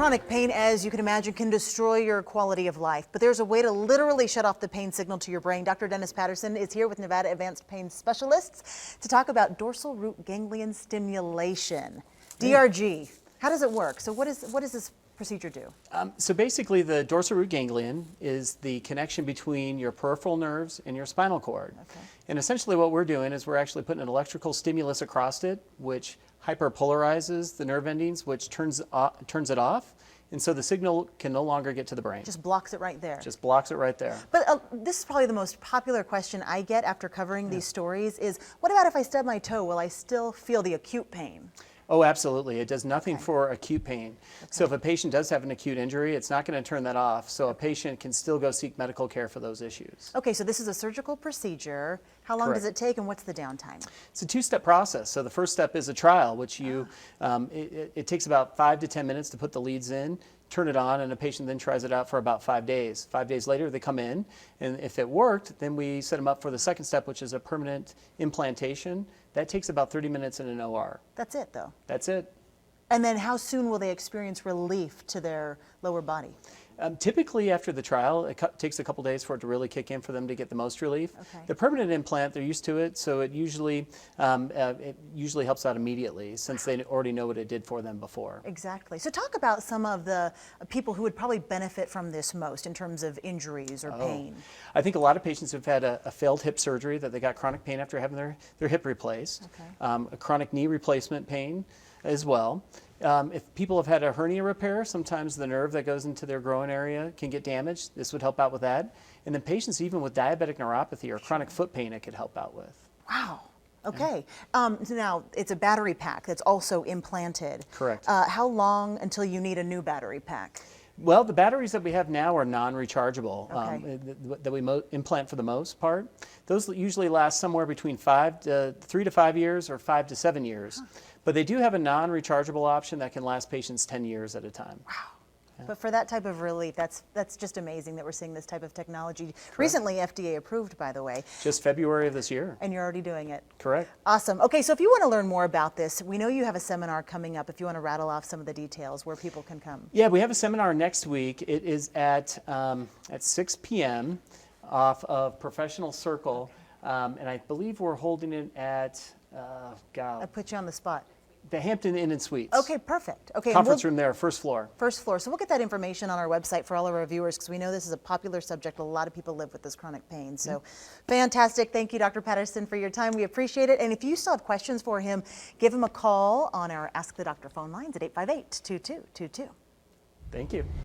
Chronic pain, as you can imagine, can destroy your quality of life, but there's a way to literally shut off the pain signal to your brain. Dr. Dennis Patterson is here with Nevada Advanced Pain Specialists to talk about dorsal root ganglion stimulation, DRG. How does it work? So what does this procedure do? So basically, the dorsal root ganglion is the connection between your peripheral nerves and your spinal cord. Okay. And essentially what we're doing is we're actually putting an electrical stimulus across it, which hyperpolarizes the nerve endings, which turns it off. And so the signal can no longer get to the brain. Just blocks it right there. Just blocks it right there. But this is probably the most popular question I get after covering these stories is, what about if I stub my toe? Will I still feel the acute pain? Oh, absolutely. It does nothing for acute pain. So if a patient does have an acute injury, it's not going to turn that off. So a patient can still go seek medical care for those issues. Okay, so this is a surgical procedure. How long does it take and what's the downtime? It's a two-step process. So the first step is a trial, which it takes about 5 to 10 minutes to put the leads in, turn it on, and a patient then tries it out for about 5 days. 5 days later, they come in, and if it worked, then we set them up for the second step, which is a permanent implantation. That takes about 30 minutes in an OR. That's it, though? That's it. And then how soon will they experience relief to their lower body? Typically after the trial, it takes a couple days for it to really kick in for them to get the most relief. Okay. The permanent implant, they're used to it, so it usually helps out immediately since they already know what it did for them before. Exactly. So talk about some of the people who would probably benefit from this most in terms of injuries or pain. I think a lot of patients have had a failed hip surgery that they got chronic pain after having their hip replaced. Okay. A chronic knee replacement pain as well. If people have had a hernia repair, sometimes the nerve that goes into their groin area can get damaged. This would help out with that. And then patients even with diabetic neuropathy or chronic foot pain, it could help out with. Wow. Okay. So now it's a battery pack that's also implanted. Correct. How long until you need a new battery pack? Well, the batteries that we have now are non-rechargeable, Okay. that we implant for the most part. Those usually last somewhere between 3 to 5 years or 5 to 7 years. Huh. But they do have a non-rechargeable option that can last patients 10 years at a time. Wow. Yeah. But for that type of relief, that's just amazing that we're seeing this type of technology. Correct. Recently FDA approved, by the way. Just February of this year. And you're already doing it. Correct. Awesome. Okay, so if you want to learn more about this, we know you have a seminar coming up. If you want to rattle off some of the details where people can come. Yeah, we have a seminar next week. It is at 6 p.m. off of Professional Circle. And I believe we're holding it at, I put you on the spot. The Hampton Inn and Suites. Okay, perfect. Okay, conference room there, first floor. First floor. So we'll get that information on our website for all of our viewers because we know this is a popular subject. A lot of people live with this chronic pain. So fantastic. Thank you, Dr. Patterson, for your time. We appreciate it. And if you still have questions for him, give him a call on our Ask the Doctor phone lines at 858-2222. Thank you.